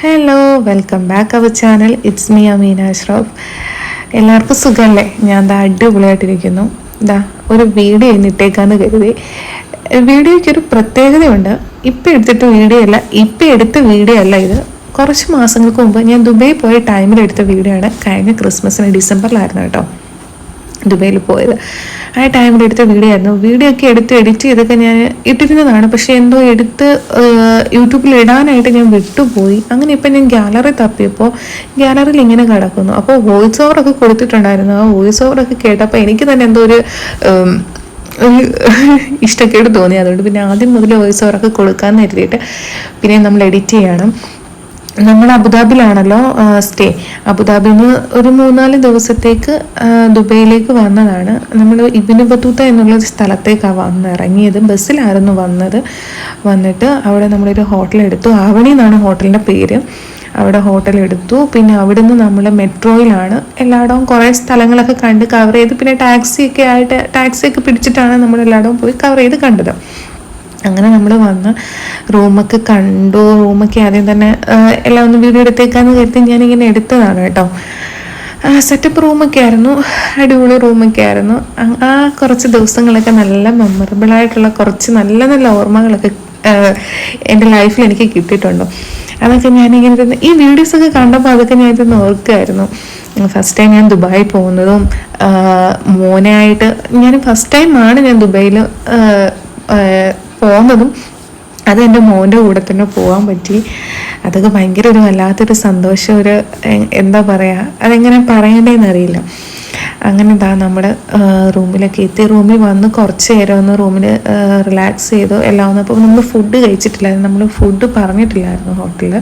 Hello, welcome back our channel. It's me Ameena Ashraf. എല്ലാവർക്കും സുഖമല്ലേ? ഞാൻ ദാ അടിപൊളിയായിട്ടിരിക്കുന്നു. ഇതാ ഒരു വീഡിയോ ഇന്നിട്ടേക്കാന്ന് കരുതി. വീഡിയോയ്ക്കൊരു പ്രത്യേകതയുണ്ട്. ഇപ്പം എടുത്തിട്ട വീഡിയോ അല്ല, ഇപ്പം എടുത്ത വീഡിയോ അല്ല ഇത്. കുറച്ച് മാസങ്ങൾക്ക് മുമ്പ് ഞാൻ ദുബൈ പോയ ടൈമിൽ എടുത്ത വീഡിയോ ആണ്. കഴിഞ്ഞ ക്രിസ്മസിന് ഡിസംബറിലായിരുന്നു കേട്ടോ ദുബൈയിൽ പോയത്. ആ ടൈമിൽ എടുത്ത വീഡിയോ ആയിരുന്നു. വീഡിയോ ഒക്കെ എടുത്ത് എഡിറ്റ് ചെയ്തൊക്കെ ഞാൻ ഇട്ടിരുന്നതാണ്. പക്ഷെ എന്തോ എടുത്ത് യൂട്യൂബിൽ ഇടാനായിട്ട് ഞാൻ വിട്ടുപോയി. അങ്ങനെ ഇപ്പം ഞാൻ ഗാലറി തപ്പിയപ്പോൾ ഗാലറിയിൽ ഇങ്ങനെ കിടക്കുന്നു. അപ്പോൾ വോയിസ് ഓവറൊക്കെ കൊടുത്തിട്ടുണ്ടായിരുന്നു. ആ വോയിസ് ഓവറൊക്കെ കേട്ടപ്പോൾ എനിക്ക് തന്നെ എന്തോ ഒരു ഇഷ്ടക്കേട് തോന്നി. അതുകൊണ്ട് പിന്നെ ആദ്യം മുതൽ വോയിസ് ഓവറൊക്കെ കൊടുക്കാമെന്ന് കരുതിയിട്ട് പിന്നെ നമ്മൾ എഡിറ്റ് ചെയ്യണം. നമ്മൾ അബുദാബിലാണല്ലോ സ്റ്റേ. അബുദാബിയിൽ നിന്ന് ഒരു 3-4 ദിവസത്തേക്ക് ദുബൈയിലേക്ക് വന്നതാണ്. നമ്മൾ ഇബ്നു ബത്തൂത്ത എന്നുള്ള സ്ഥലത്തേക്കാണ് വന്നിറങ്ങിയത്. ബസ്സിലായിരുന്നു വന്നിട്ട് അവിടെ നമ്മളൊരു ഹോട്ടലെടുത്തു. ആവണി എന്നാണ് ഹോട്ടലിൻ്റെ പേര്. അവിടെ ഹോട്ടലെടുത്തു. പിന്നെ അവിടെ നിന്ന് നമ്മൾ മെട്രോയിലാണ് എല്ലായിടവും കുറേ സ്ഥലങ്ങളൊക്കെ കണ്ട് കവർ ചെയ്ത്, പിന്നെ ടാക്സിയൊക്കെ പിടിച്ചിട്ടാണ് നമ്മൾ എല്ലായിടവും പോയി കവർ ചെയ്ത് കണ്ടത്. അങ്ങനെ നമ്മൾ വന്ന് റൂമൊക്കെ കണ്ടു. റൂമൊക്കെ ആദ്യം തന്നെ എല്ലാം ഒന്ന് വീഡിയോ എടുത്തേക്കാന്ന് കരുതി ഞാനിങ്ങനെ എടുത്തതാണ് കേട്ടോ. സെറ്റപ്പ് റൂമൊക്കെ ആയിരുന്നു, അടിപൊളി റൂമൊക്കെ ആയിരുന്നു. ആ കുറച്ച് ദിവസങ്ങളൊക്കെ നല്ല മെമ്മറബിളായിട്ടുള്ള കുറച്ച് നല്ല നല്ല ഓർമ്മകളൊക്കെ എൻ്റെ ലൈഫിൽ എനിക്ക് കിട്ടിയിട്ടുണ്ടോ. അതൊക്കെ ഞാനിങ്ങനെ ഈ വീഡിയോസൊക്കെ കണ്ടപ്പോൾ അതൊക്കെ ഞാൻ ഇതൊന്ന് ഓർക്കുമായിരുന്നു. ഫസ്റ്റ് ടൈം ഞാൻ ദുബായി പോകുന്നതും മോനായിട്ട് ഫസ്റ്റ് ടൈമാണ് ഞാൻ ദുബൈയിൽ പോകുന്നതും. അത് എൻ്റെ മോൻ്റെ കൂടെ തന്നെ പോകാൻ പറ്റി. അതൊക്കെ ഭയങ്കര ഒരു വല്ലാത്തൊരു സന്തോഷം, ഒരു എന്താ പറയുക, അതെങ്ങനെ പറയണ്ടേന്നറിയില്ല. അങ്ങനെ ഇതാ നമ്മുടെ റൂമിലൊക്കെ എത്തി. റൂമിൽ വന്ന് കുറച്ച് നേരം ഒന്ന് റൂമിൽ റിലാക്സ് ചെയ്തു എല്ലാം ഒന്ന്. അപ്പോൾ നമ്മൾ ഫുഡ് കഴിച്ചിട്ടില്ലായിരുന്നു, നമ്മൾ ഫുഡ് പറഞ്ഞിട്ടില്ലായിരുന്നു ഹോട്ടലിൽ.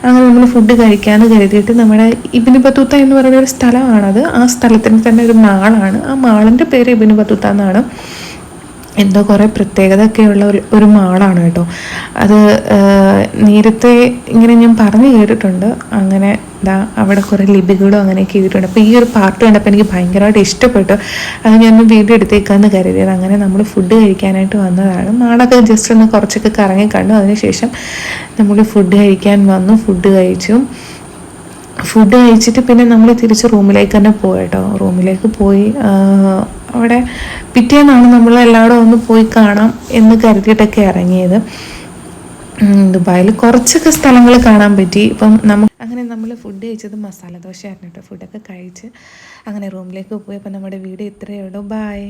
അങ്ങനെ നമ്മൾ ഫുഡ് കഴിക്കാമെന്ന് കരുതിയിട്ട് നമ്മുടെ ഇബ്നു ബത്തൂത്ത എന്ന് പറയുന്ന ഒരു സ്ഥലമാണത്. ആ സ്ഥലത്തിന് തന്നെ ഒരു മാളാണ്. ആ മാളിൻ്റെ പേര് ഇബ്നു ബത്തൂത്ത എന്നാണ്. എന്തോ കുറേ പ്രത്യേകതയൊക്കെയുള്ള ഒരു മാളാണ് കേട്ടോ. അത് നേരത്തെ ഇങ്ങനെ ഞാൻ പറഞ്ഞു കേട്ടിട്ടുണ്ട്. അങ്ങനെ ഇതാ അവിടെ കുറേ ലിപികളും അങ്ങനെയൊക്കെ ചെയ്തിട്ടുണ്ട്. അപ്പോൾ ഈ ഒരു പാർട്ട് കണ്ടപ്പോൾ എനിക്ക് ഭയങ്കരമായിട്ട് ഇഷ്ടപ്പെട്ടു. അത് ഞാൻ വീഡിയോ എടുത്തേക്കാന്ന് കരുതിയത്. അങ്ങനെ നമ്മൾ ഫുഡ് കഴിക്കാനായിട്ട് വന്നതാണ്. മാളൊക്കെ ജസ്റ്റ് ഒന്ന് കുറച്ചൊക്കെ കറങ്ങി കണ്ടു. അതിനുശേഷം നമ്മൾ ഫുഡ് കഴിക്കാൻ വന്നു. ഫുഡ് കഴിച്ചിട്ട് പിന്നെ നമ്മൾ തിരിച്ച് റൂമിലേക്ക് തന്നെ പോയി കേട്ടോ. റൂമിലേക്ക് പോയി അവിടെ പിറ്റേന്നാണ് നമ്മൾ എല്ലായിടും ഒന്ന് പോയി കാണാം എന്ന് കരുതിയിട്ടൊക്കെ ഇറങ്ങിയത്. ദുബായിൽ കുറച്ചൊക്കെ സ്ഥലങ്ങൾ കാണാൻ പറ്റി. ഇപ്പം അങ്ങനെ നമ്മൾ ഫുഡ് കഴിച്ചത് മസാല ദോശ ആയിരുന്നു കേട്ടോ. ഫുഡൊക്കെ കഴിച്ച് അങ്ങനെ റൂമിലേക്ക് പോയി. അപ്പം നമ്മുടെ വീഡിയോ ഇത്രയേ ഉള്ളൂ. ബൈ.